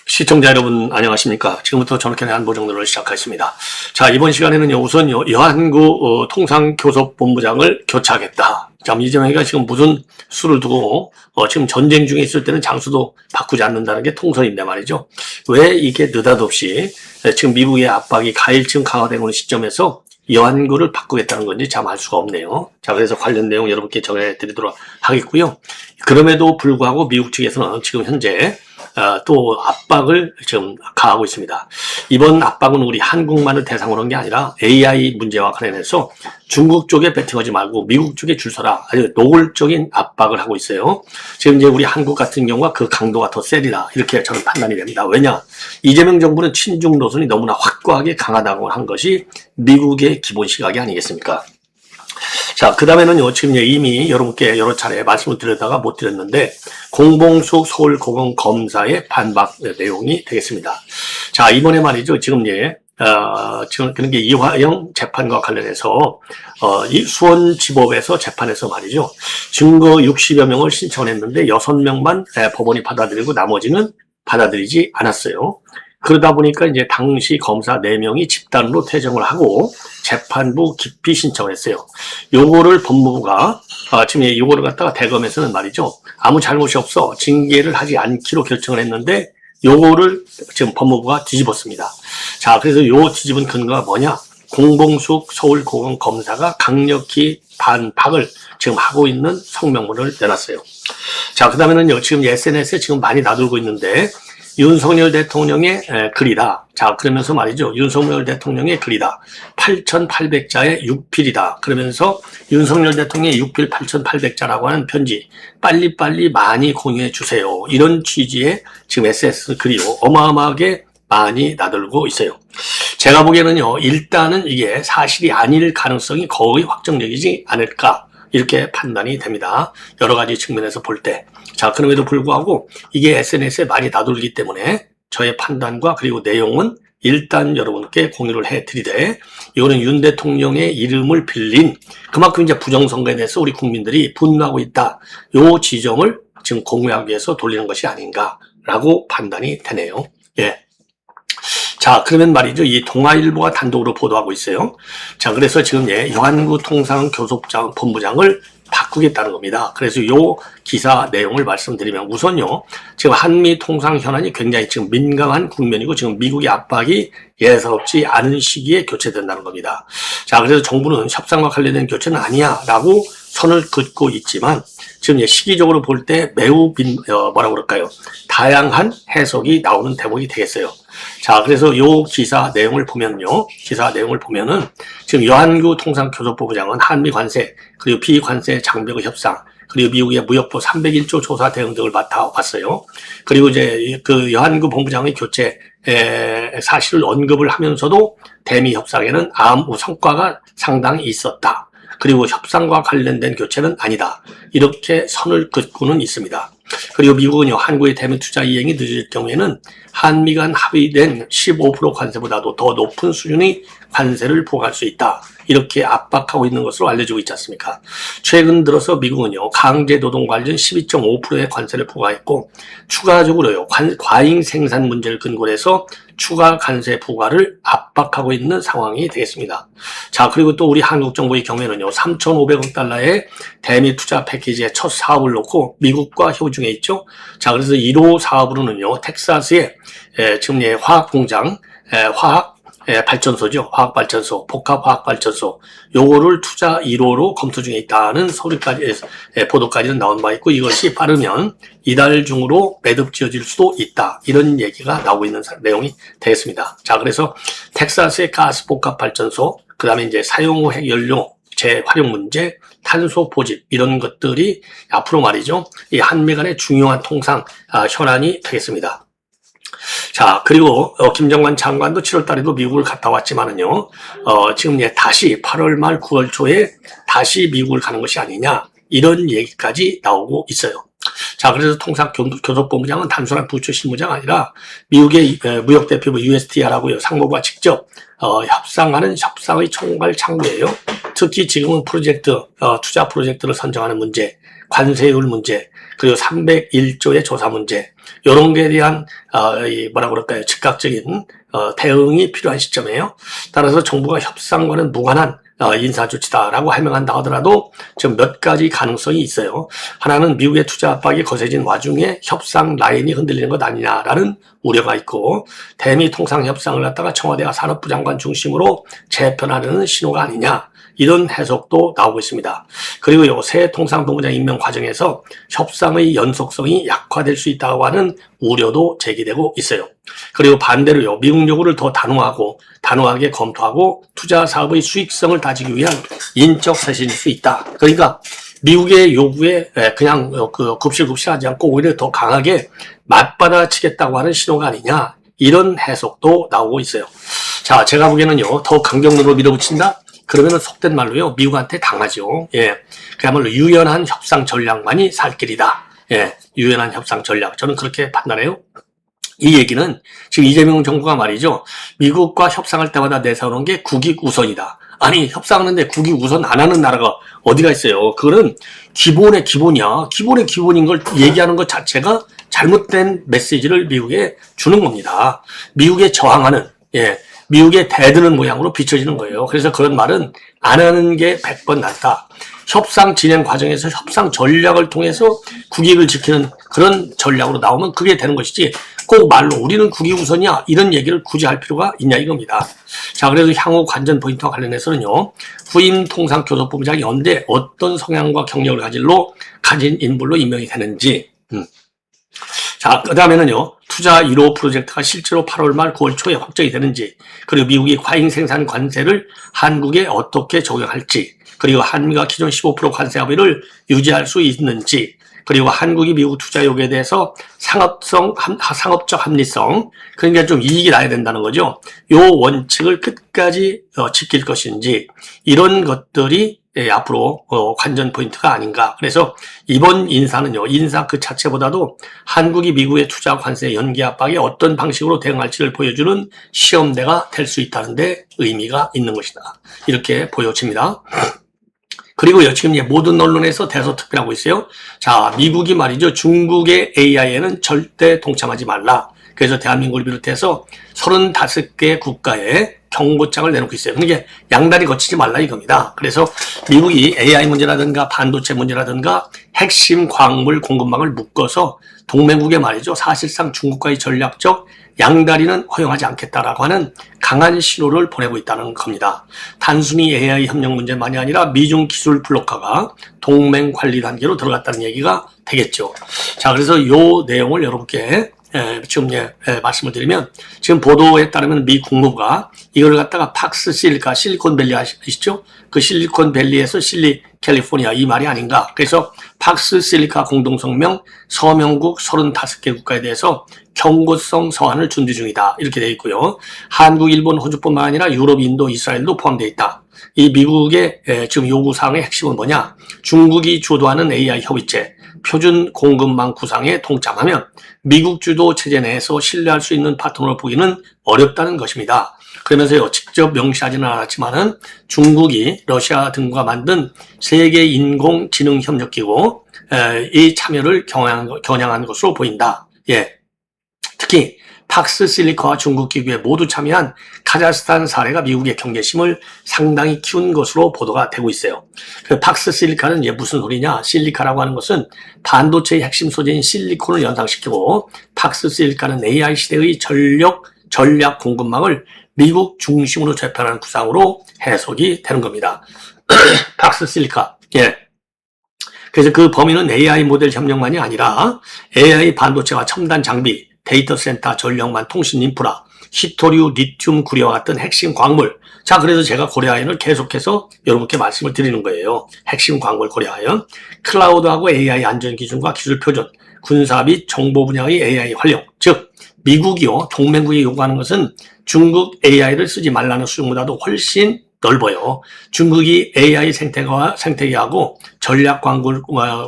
시청자 여러분 안녕하십니까. 지금부터 전학현의 안보정론을 시작하겠습니다. 자, 이번 시간에는요, 우선 여한구 통상교섭본부장을 교체하겠다. 자, 이재명이가 지금 무슨 수를 두고 지금 전쟁 중에 있을 때는 장수도 바꾸지 않는다는 게 통설인데 말이죠. 왜 이게 느닷없이 지금 미국의 압박이 가일층 강화되고 있는 시점에서 여한구를 바꾸겠다는 건지 참 알 수가 없네요. 자, 그래서 관련 내용 여러분께 전해드리도록 하겠고요. 그럼에도 불구하고 미국 측에서는 지금 현재 또 압박을 지금 가하고 있습니다. 이번 압박은 우리 한국만을 대상으로 한 게 아니라 AI 문제와 관련해서 중국 쪽에 배팅하지 말고 미국 쪽에 줄 서라. 아주 노골적인 압박을 하고 있어요. 지금 이제 우리 한국 같은 경우가 그 강도가 더 세리다. 이렇게 저는 판단이 됩니다. 왜냐? 이재명 정부는 친중 노선이 너무나 확고하게 강하다고 한 것이 미국의 기본 시각이 아니겠습니까? 자, 그 다음에는요, 지금 이미 여러분께 여러 차례 말씀을 드렸다가 못 드렸는데, 공봉숙 서울고검검사의 반박 내용이 되겠습니다. 자, 이번에 말이죠, 지금 지금 그런 게 이화영 재판과 관련해서, 이 수원지법에서 재판에서 말이죠, 증거 60여 명을 신청했는데 6명만 법원이 받아들이고 나머지는 받아들이지 않았어요. 그러다 보니까 이제 당시 검사 4명이 집단으로 퇴정을 하고 재판부 기피 신청을 했어요. 요거를 법무부가 지금 요거를 갖다가 대검에서는 말이죠. 아무 잘못이 없어 징계를 하지 않기로 결정을 했는데 요거를 지금 법무부가 뒤집었습니다. 자, 그래서 요 뒤집은 근거가 뭐냐? 공봉숙 서울고검검사가 강력히 반박을 지금 하고 있는 성명문을 내놨어요. 자, 그 다음에는요, 지금 SNS에 지금 많이 나돌고 있는데 윤석열 대통령의 글이다. 자, 그러면서 말이죠. 윤석열 대통령의 글이다. 8,800자의 육필이다. 그러면서 윤석열 대통령의 육필 8,800자라고 하는 편지 빨리빨리 많이 공유해 주세요. 이런 취지의 지금 SS 글이 어마어마하게 많이 나돌고 있어요. 제가 보기에는요, 일단은 이게 사실이 아닐 가능성이 거의 확정적이지 않을까. 이렇게 판단이 됩니다. 여러 가지 측면에서 볼 때. 자, 그럼에도 불구하고 이게 SNS에 많이 나돌기 때문에 저의 판단과 그리고 내용은 일단 여러분께 공유를 해드리되, 이거는 윤 대통령의 이름을 빌린 그만큼 이제 부정선거에 대해서 우리 국민들이 분노하고 있다. 요 지점을 지금 공유하기 위해서 돌리는 것이 아닌가라고 판단이 되네요. 예. 자, 그러면 말이죠. 이 동아일보가 단독으로 보도하고 있어요. 자, 그래서 지금 여한구 통상교섭본부장을 바꾸겠다는 겁니다. 그래서 요 기사 내용을 말씀드리면 우선요, 지금 한미 통상 현안이 굉장히 지금 민감한 국면이고 지금 미국의 압박이 예사롭지 않은 시기에 교체된다는 겁니다. 자, 그래서 정부는 협상과 관련된 교체는 아니야 라고 선을 긋고 있지만 지금 시기적으로 볼 때 매우 뭐라고 그럴까요? 다양한 해석이 나오는 대목이 되겠어요. 자, 그래서 요 기사 내용을 보면요. 기사 내용을 보면은 지금 여한구 통상교섭본부장은 한미 관세, 그리고 비관세 장벽의 협상, 그리고 미국의 무역부 301조 조사 대응 등을 맡아왔어요. 그리고 이제 그 여한구 본부장의 교체 사실을 언급을 하면서도 대미 협상에는 아무 성과가 상당히 있었다. 그리고 협상과 관련된 교체는 아니다. 이렇게 선을 긋고는 있습니다. 그리고 미국은요, 한국의 대미 투자 이행이 늦을 경우에는 한미 간 합의된 15% 관세보다도 더 높은 수준의 관세를 부과할 수 있다. 이렇게 압박하고 있는 것으로 알려지고 있지 않습니까? 최근 들어서 미국은요, 강제노동 관련 12.5%의 관세를 부과했고, 추가적으로요, 과잉 생산 문제를 근거로 해서 추가 관세 부과를 압박하고 있는 상황이 되겠습니다. 자, 그리고 또 우리 한국 정부의 경우에는요, 3,500억 달러의 대미 투자 패키지의 첫 사업을 놓고 미국과 협의 중에 있죠. 자, 그래서 1호 사업으로는요, 텍사스의 지금 화학 공장, 발전소죠. 화학발전소, 복합화학발전소. 요거를 투자 1호로 검토 중에 있다는 소리까지, 보도까지는 나온 바 있고, 이것이 빠르면 이달 중으로 매듭 지어질 수도 있다. 이런 얘기가 나오고 있는 내용이 되겠습니다. 자, 그래서 텍사스의 가스 복합발전소, 그 다음에 이제 사용후 핵연료 재활용 문제, 탄소 포집, 이런 것들이 앞으로 말이죠. 이 한미 간의 중요한 통상 현안이 되겠습니다. 자, 그리고 김정관 장관도 7월 달에도 미국을 갔다 왔지만은요, 지금 다시 8월 말 9월 초에 다시 미국을 가는 것이 아니냐, 이런 얘기까지 나오고 있어요. 자, 그래서 통상교섭본부장은 단순한 부처 실무자가 아니라 미국의 무역대표부 USTR하고요, 상무부가 직접 협상하는 협상의 총괄 창구예요. 특히 지금은 투자 프로젝트를 선정하는 문제, 관세율 문제, 그리고 301조의 조사 문제, 이런 거에 대한 즉각적인 대응이 필요한 시점이에요. 따라서 정부가 협상과는 무관한 인사조치다라고 해명한다 하더라도 지금 몇 가지 가능성이 있어요. 하나는 미국의 투자 압박이 거세진 와중에 협상 라인이 흔들리는 것 아니냐라는 우려가 있고, 대미 통상 협상을 갖다가 청와대와 산업부 장관 중심으로 재편하려는 신호가 아니냐, 이런 해석도 나오고 있습니다. 그리고 새 통상본부장 임명 과정에서 협상의 연속성이 약화될 수 있다고 하는 우려도 제기되고 있어요. 그리고 반대로요, 미국 요구를 더 단호하게 검토하고 투자 사업의 수익성을 따지기 위한 인적 쇄신일 수 있다. 그러니까 미국의 요구에 그냥 급실급실하지 않고 오히려 더 강하게 맞받아치겠다고 하는 신호가 아니냐, 이런 해석도 나오고 있어요. 자, 제가 보기에는요, 더 강경으로 밀어붙인다? 그러면은 속된 말로요, 미국한테 당하죠. 예. 그야말로 유연한 협상 전략만이 살 길이다. 예. 유연한 협상 전략. 저는 그렇게 판단해요. 이 얘기는 지금 이재명 정부가 말이죠, 미국과 협상할 때마다 내세우는 게 국익 우선이다. 아니, 협상하는데 국익 우선 안 하는 나라가 어디가 있어요. 그거는 기본의 기본이야. 기본의 기본인 걸 얘기하는 것 자체가 잘못된 메시지를 미국에 주는 겁니다. 미국에 저항하는, 미국에 대드는 모양으로 비춰지는 거예요. 그래서 그런 말은 안 하는 게 100번 낫다. 협상 진행 과정에서 협상 전략을 통해서 국익을 지키는 그런 전략으로 나오면 그게 되는 것이지, 꼭 말로 우리는 국익 우선이야, 이런 얘기를 굳이 할 필요가 있냐, 이겁니다. 자, 그래서 향후 관전 포인트와 관련해서는요, 후임 통상교섭본부장이 언제 어떤 성향과 경력을 가진 인물로 임명이 되는지, 자, 그 다음에는요, 투자 1호 프로젝트가 실제로 8월 말 9월 초에 확정이 되는지, 그리고 미국이 과잉 생산 관세를 한국에 어떻게 적용할지, 그리고 한미가 기존 15% 관세 합의를 유지할 수 있는지, 그리고 한국이 미국 투자 요구에 대해서 상업적 합리성, 그러니까 좀 이익이 나야 된다는 거죠. 요 원칙을 끝까지 지킬 것인지, 이런 것들이 앞으로 관전 포인트가 아닌가. 그래서 이번 인사는요, 인사 그 자체보다도 한국이 미국의 투자 관세 연기 압박에 어떤 방식으로 대응할지를 보여주는 시험대가 될 수 있다는 데 의미가 있는 것이다. 이렇게 보여집니다. 그리고요, 지금 모든 언론에서 대서특필하고 있어요. 자, 미국이 말이죠, 중국의 AI에는 절대 동참하지 말라. 그래서 대한민국을 비롯해서 35개 국가에 경고장을 내놓고 있어요. 그러니까 양다리 거치지 말라, 이겁니다. 그래서 미국이 AI 문제라든가 반도체 문제라든가 핵심 광물 공급망을 묶어서 동맹국에 말이죠, 사실상 중국과의 전략적 양다리는 허용하지 않겠다라고 하는 강한 신호를 보내고 있다는 겁니다. 단순히 AI 협력 문제만이 아니라 미중 기술 블록화가 동맹 관리 단계로 들어갔다는 얘기가 되겠죠. 자, 그래서 이 내용을 여러분께 지금 말씀을 드리면, 지금 보도에 따르면 미 국무부가 이걸 갖다가 팍스 실리콘밸리 아시죠? 그 실리콘밸리에서 캘리포니아, 이 말이 아닌가. 그래서 팍스 실리카 공동성명 서명국 35개 국가에 대해서 경고성 서한을 준비 중이다, 이렇게 되어 있고요. 한국, 일본, 호주뿐만 아니라 유럽, 인도, 이스라엘도 포함되어 있다. 이 미국의 지금 요구사항의 핵심은 뭐냐? 중국이 주도하는 AI 협의체, 표준 공급망 구상에 동참하면 미국 주도 체제 내에서 신뢰할 수 있는 파트너로 보기는 어렵다는 것입니다. 그러면서요, 직접 명시하지는 않았지만은 중국이 러시아 등과 만든 세계 인공지능협력기구 이 참여를 겨냥한 것으로 보인다. 예, 특히 팍스 실리카와 중국 기구에 모두 참여한 카자흐스탄 사례가 미국의 경계심을 상당히 키운 것으로 보도가 되고 있어요. 그 팍스 실리카는 무슨 소리냐? 실리카라고 하는 것은 반도체의 핵심 소재인 실리콘을 연상시키고, 팍스 실리카는 AI 시대의 전략 공급망을 미국 중심으로 재편하는 구상으로 해석이 되는 겁니다. 팍스 실리카. 예. 그래서 그 범위는 AI 모델 협력만이 아니라 AI 반도체와 첨단 장비, 데이터 센터, 전력망, 통신 인프라, 히토류, 리튬, 구리와 같은 핵심 광물. 자, 그래서 제가 고려아연을 계속해서 여러분께 말씀을 드리는 거예요. 핵심 광물 고려아연, 클라우드하고 AI 안전 기준과 기술 표준, 군사 및 정보 분야의 AI 활용. 즉, 미국이요, 동맹국이 요구하는 것은 중국 AI를 쓰지 말라는 수준보다도 훨씬 넓어요. 중국이 AI 생태계하고 전략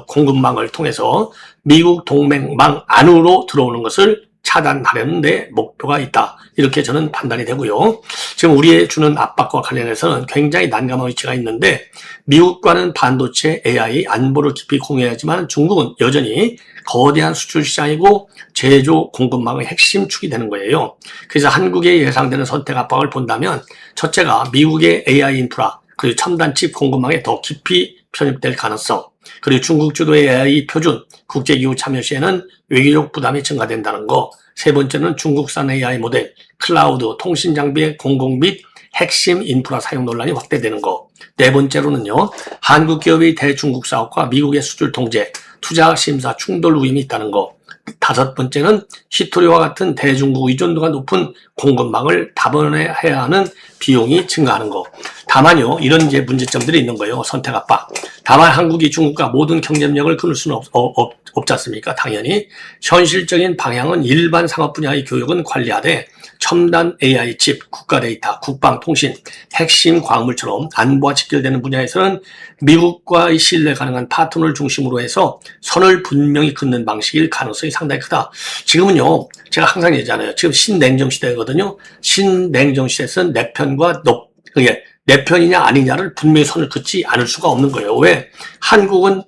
공급망을 통해서 미국 동맹망 안으로 들어오는 것을 차단하려는 데 목표가 있다. 이렇게 저는 판단이 되고요. 지금 우리의 주는 압박과 관련해서는 굉장히 난감한 위치가 있는데 미국과는 반도체, AI, 안보를 깊이 공유하지만 중국은 여전히 거대한 수출 시장이고 제조 공급망의 핵심 축이 되는 거예요. 그래서 한국의 예상되는 선택 압박을 본다면 첫째가 미국의 AI 인프라 그리고 첨단 칩 공급망에 더 깊이 편입될 가능성, 그리고 중국 주도의 AI 표준 국제기구 참여 시에는 외교적 부담이 증가된다는 거. 세 번째는 중국산 AI 모델, 클라우드, 통신 장비의 공공 및 핵심 인프라 사용 논란이 확대되는 거. 네 번째로는요, 한국 기업의 대중국 사업과 미국의 수출 통제, 투자 심사 충돌 위험이 있다는 거. 다섯 번째는 히토리와 같은 대중국 의존도가 높은 공급망을 다변해야 하는 비용이 증가하는 거. 다만요, 이런 이제 문제점들이 있는 거예요. 선택 압박. 다만 한국이 중국과 모든 경쟁력을 끊을 수는 없지 않습니까? 당연히 현실적인 방향은 일반 상업 분야의 교육은 관리하되 첨단 AI 칩, 국가 데이터, 국방 통신, 핵심 광물처럼 안보와 직결되는 분야에서는 미국과의 신뢰 가능한 파트너를 중심으로 해서 선을 분명히 긋는 방식일 가능성이 상당히 크다. 지금은요, 제가 항상 얘기하잖아요. 지금 신냉정 시대거든요. 신냉정 시대에서는 내 편과 그게 내 편이냐 아니냐를 분명히 선을 긋지 않을 수가 없는 거예요. 왜? 한국은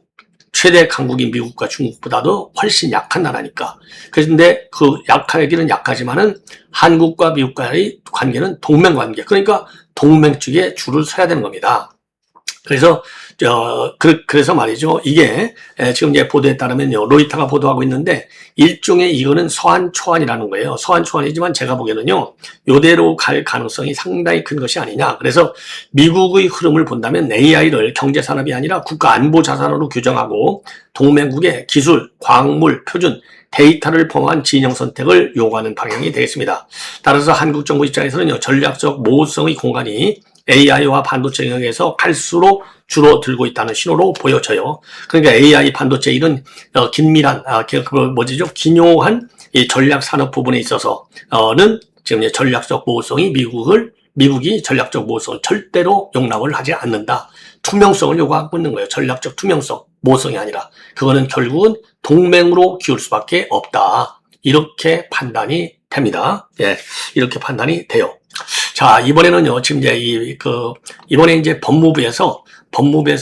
최대 강국인 미국과 중국보다도 훨씬 약한 나라니까. 그런데 그 약하기는 약하지만은 한국과 미국과의 관계는 동맹 관계. 그러니까 동맹 쪽에 줄을 서야 되는 겁니다. 그래서 말이죠. 이게 지금 이제 보도에 따르면요. 로이터가 보도하고 있는데 일종의 이거는 서한 초안이라는 거예요. 서한 초안이지만 제가 보기에는요. 이대로 갈 가능성이 상당히 큰 것이 아니냐. 그래서 미국의 흐름을 본다면 AI를 경제산업이 아니라 국가 안보 자산으로 규정하고 동맹국의 기술, 광물, 표준, 데이터를 포함한 진영 선택을 요구하는 방향이 되겠습니다. 따라서 한국 정부 입장에서는요. 전략적 모호성의 공간이 AI와 반도체 영역에서 갈수록 줄어들고 있다는 신호로 보여져요. 그러니까 AI, 반도체 이런 긴밀한, 기묘한 이 전략 산업 부분에 있어서는 지금 전략적 모호성이 미국이 전략적 모호성을 절대로 용납을 하지 않는다. 투명성을 요구하고 있는 거예요. 전략적 투명성, 모호성이 아니라. 그거는 결국은 동맹으로 기울 수밖에 없다. 이렇게 판단이 됩니다. 예, 이렇게 판단이 돼요. 자, 이번에는요, 지금 이번에 이제 법무부에서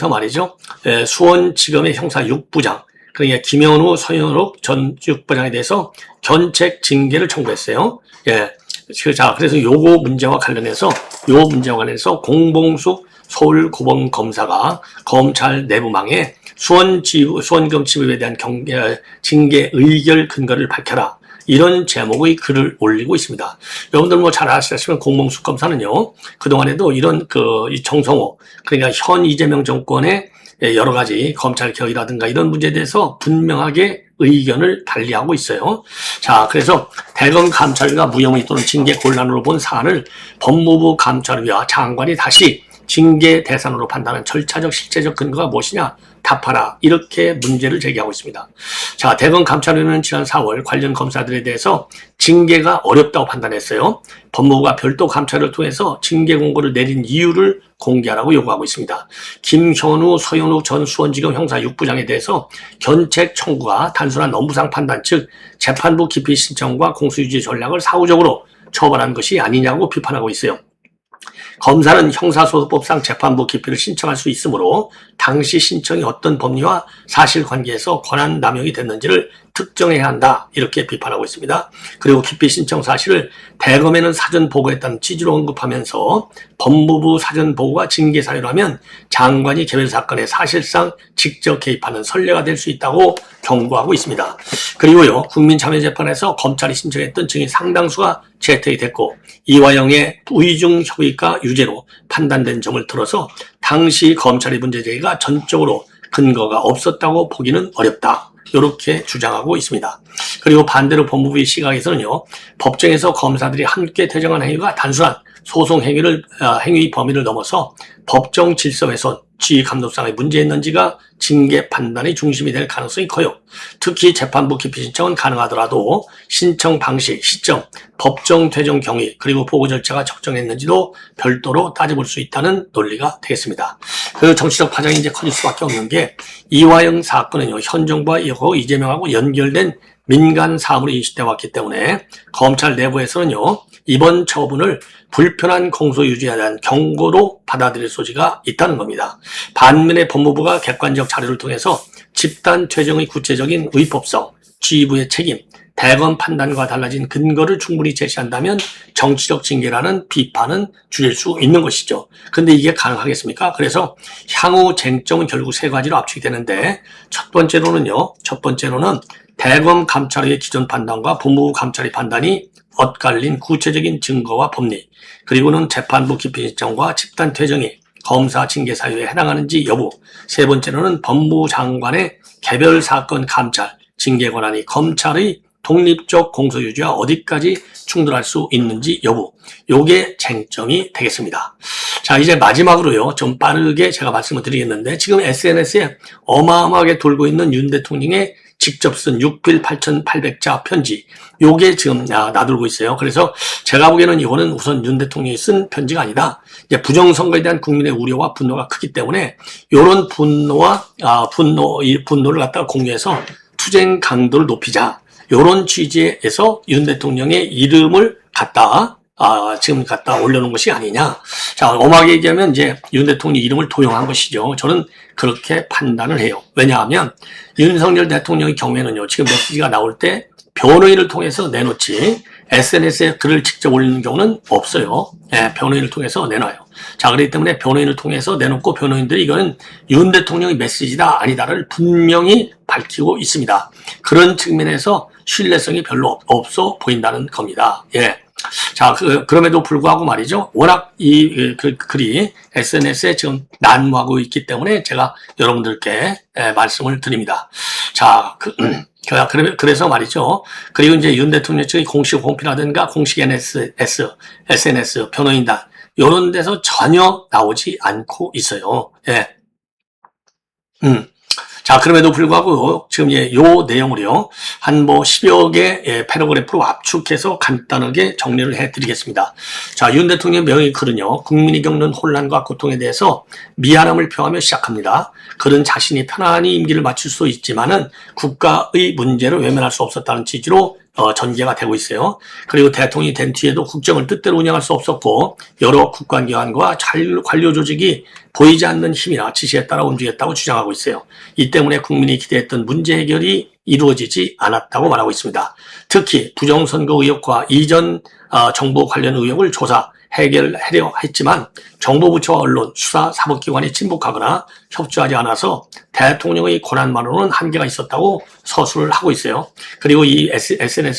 말이죠, 수원지검의 형사 6부장, 그러니까 김현우, 서현욱 전 6부장에 대해서 견책 징계를 청구했어요. 예. 자, 그래서 요거 문제와 관련해서 공봉숙 서울고검검사가 검찰 내부망에 수원지검 지법에 대한 징계 의결 근거를 밝혀라. 이런 제목의 글을 올리고 있습니다. 여러분들 뭐 잘 아시다시피 공봉숙 검사는요, 그동안에도 이런 이 정성호, 그러니까 현 이재명 정권의 여러 가지 검찰 개혁이라든가 이런 문제에 대해서 분명하게 의견을 달리하고 있어요. 자, 그래서 대검 감찰위가 무혐의 또는 징계 곤란으로 본 사안을 법무부 감찰위와 장관이 다시 징계 대상으로 판단한 절차적 실체적 근거가 무엇이냐 답하라, 이렇게 문제를 제기하고 있습니다. 자, 대검 감찰위는 지난 4월 관련 검사들에 대해서 징계가 어렵다고 판단했어요. 법무부가 별도 감찰을 통해서 징계 공고를 내린 이유를 공개하라고 요구하고 있습니다. 김현우, 서현욱 전 수원지검 형사 6부장에 대해서 견책 청구가 단순한 업무상 판단, 즉 재판부 기피 신청과 공소유지 전략을 사후적으로 처벌한 것이 아니냐고 비판하고 있어요. 검사는 형사소송법상 재판부 기피를 신청할 수 있으므로 당시 신청이 어떤 법리와 사실관계에서 권한 남용이 됐는지를 특정해야 한다, 이렇게 비판하고 있습니다. 그리고 기피 신청 사실을 대검에는 사전 보고했다는 취지로 언급하면서 법무부 사전 보고가 징계 사유라면 장관이 개별 사건에 사실상 직접 개입하는 선례가 될 수 있다고 경고하고 있습니다. 그리고요, 국민참여재판에서 검찰이 신청했던 증인 상당수가 채택이 됐고 이화영의 의중 협의가 유죄로 판단된 점을 들어서 당시 검찰의 문제 제기가 전적으로 근거가 없었다고 보기는 어렵다, 이렇게 주장하고 있습니다. 그리고 반대로 법무부의 시각에서는요, 법정에서 검사들이 함께 퇴정한 행위가 단순한 소송 행위의 범위를 넘어서 법정 질서 훼손 지휘 감독상의 문제 있는지가 징계 판단의 중심이 될 가능성이 커요. 특히 재판부 기피 신청은 가능하더라도 신청 방식, 시점, 법정 퇴정 경위 그리고 보고 절차가 적정했는지도 별도로 따져볼 수 있다는 논리가 되겠습니다. 그 정치적 파장이 이제 커질 수밖에 없는 게 이화영 사건은요, 현 정부와 이재명하고 연결된 민간 사물이 인식돼 왔기 때문에 검찰 내부에서는요, 이번 처분을 불편한 공소 유지에 대한 경고로 받아들일 소지가 있다는 겁니다. 반면에 법무부가 객관적 자료를 통해서 집단 퇴정의 구체적인 의법성, 지휘부의 책임, 대검 판단과 달라진 근거를 충분히 제시한다면 정치적 징계라는 비판은 줄일 수 있는 것이죠. 근데 이게 가능하겠습니까? 그래서 향후 쟁점은 결국 세 가지로 압축이 되는데 첫 번째로는 대검 감찰의 기존 판단과 법무부 감찰의 판단이 엇갈린 구체적인 증거와 법리, 그리고는 재판부 기피 신청과 집단 퇴정이 검사 징계 사유에 해당하는지 여부, 세 번째로는 법무부 장관의 개별 사건 감찰, 징계 권한이 검찰의 독립적 공소 유지와 어디까지 충돌할 수 있는지 여부, 요게 쟁점이 되겠습니다. 자, 이제 마지막으로요, 좀 빠르게 제가 말씀을 드리겠는데, 지금 SNS에 어마어마하게 돌고 있는 윤 대통령의 직접 쓴 6필 8,800자 편지, 요게 지금 나돌고 있어요. 그래서 제가 보기에는 이거는 우선 윤 대통령이 쓴 편지가 아니다. 이제 부정선거에 대한 국민의 우려와 분노가 크기 때문에 이런 분노를 갖다가 공유해서 투쟁 강도를 높이자. 이런 취지에서 윤 대통령의 이름을 지금 갖다 올려놓은 것이 아니냐. 자, 엄하게 얘기하면 이제 윤 대통령 이름을 도용한 것이죠. 저는 그렇게 판단을 해요. 왜냐하면 윤석열 대통령의 경우에는요, 지금 메시지가 나올 때 변호인을 통해서 내놓지 SNS에 글을 직접 올리는 경우는 없어요. 네, 변호인을 통해서 내놔요. 자, 그렇기 때문에 변호인을 통해서 내놓고 변호인들이 이거는 윤 대통령의 메시지다 아니다를 분명히 밝히고 있습니다. 그런 측면에서 신뢰성이 별로 없어 보인다는 겁니다. 예. 자, 그럼에도 불구하고 말이죠. 워낙 이 글이 SNS에 지금 난무하고 있기 때문에 제가 여러분들께 말씀을 드립니다. 자, 그래서 말이죠. 그리고 이제 윤 대통령 측의 공식 홈피라든가 공식 SNS, 변호인단, 이런 데서 전혀 나오지 않고 있어요. 예. 자, 그럼에도 불구하고 지금 요 내용을요, 한 10여 개 패러그래프로 압축해서 간단하게 정리를 해드리겠습니다. 자, 윤 대통령 명의 글은요, 국민이 겪는 혼란과 고통에 대해서 미안함을 표하며 시작합니다. 그는 자신이 편안히 임기를 마칠 수 있지만은 국가의 문제를 외면할 수 없었다는 취지로 전개가 되고 있어요. 그리고 대통령이 된 뒤에도 국정을 뜻대로 운영할 수 없었고 여러 국가기관과 관료 조직이 보이지 않는 힘이나 지시에 따라 움직였다고 주장하고 있어요. 이 때문에 국민이 기대했던 문제 해결이 이루어지지 않았다고 말하고 있습니다. 특히 부정선거 의혹과 이전 정보 관련 의혹을 조사, 해결하려 했지만 정보 부처와 언론, 수사, 사법기관이 침묵하거나 협조하지 않아서 대통령의 권한만으로는 한계가 있었다고 서술을 하고 있어요. 그리고 이 SNS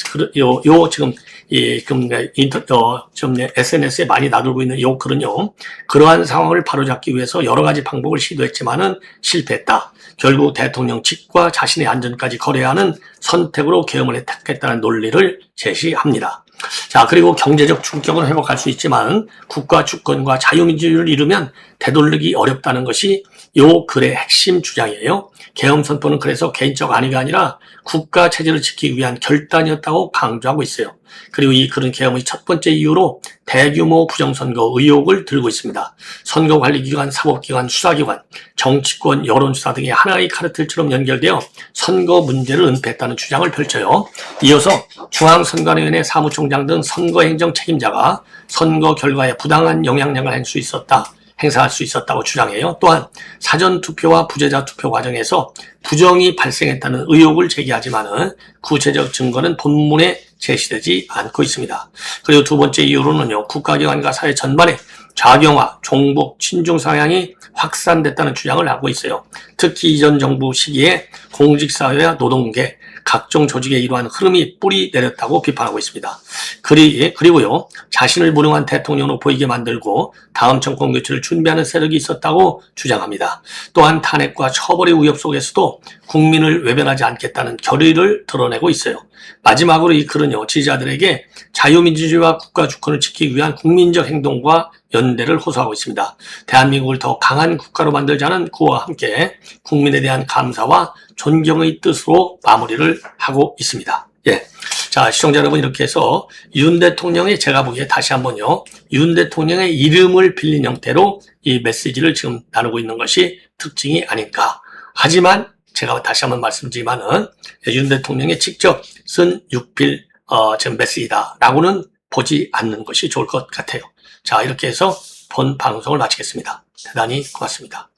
지금 SNS에 많이 나돌고 있는 이 글은요, 그러한 상황을 바로잡기 위해서 여러 가지 방법을 시도했지만은 실패했다. 결국 대통령 직과 자신의 안전까지 거래해야 하는 선택으로 계엄을 택했다는 논리를 제시합니다. 자, 그리고 경제적 충격은 회복할 수 있지만 국가 주권과 자유민주주의를 이루면 되돌리기 어렵다는 것이 요 글의 핵심 주장이에요. 계엄 선포는 그래서 개인적 안위가 아니라 국가 체제를 지키기 위한 결단이었다고 강조하고 있어요. 그리고 이 글은 계엄의 첫 번째 이유로 대규모 부정선거 의혹을 들고 있습니다. 선거관리기관, 사법기관, 수사기관, 정치권, 여론수사 등이 하나의 카르텔처럼 연결되어 선거 문제를 은폐했다는 주장을 펼쳐요. 이어서 중앙선관위원회 사무총장 등 선거행정 책임자가 선거 결과에 부당한 영향력을 행사할 수 있었다고 주장해요. 또한 사전투표와 부재자 투표 과정에서 부정이 발생했다는 의혹을 제기하지만 구체적 증거는 본문에 제시되지 않고 있습니다. 그리고 두 번째 이유로는요, 국가기관과 사회 전반에 좌경화, 종북, 친중 성향이 확산됐다는 주장을 하고 있어요. 특히 이전 정부 시기에 공직사회와 노동계, 각종 조직에 이러한 흐름이 뿌리 내렸다고 비판하고 있습니다. 그리고요, 자신을 무능한 대통령으로 보이게 만들고 다음 정권 교체를 준비하는 세력이 있었다고 주장합니다. 또한 탄핵과 처벌의 위협 속에서도 국민을 외면하지 않겠다는 결의를 드러내고 있어요. 마지막으로 이 글은요, 지지자들에게 자유민주주의와 국가 주권을 지키기 위한 국민적 행동과 연대를 호소하고 있습니다. 대한민국을 더 강한 국가로 만들자는 구호와 함께 국민에 대한 감사와 존경의 뜻으로 마무리를 하고 있습니다. 예. 자, 시청자 여러분, 이렇게 해서 윤 대통령의, 제가 보기에 다시 한번요, 윤 대통령의 이름을 빌린 형태로 이 메시지를 지금 나누고 있는 것이 특징이 아닐까. 하지만 제가 다시 한번 말씀드리지만은 윤 대통령이 직접 쓴 육필 지금 메시지다라고는 보지 않는 것이 좋을 것 같아요. 자, 이렇게 해서 본 방송을 마치겠습니다. 대단히 고맙습니다.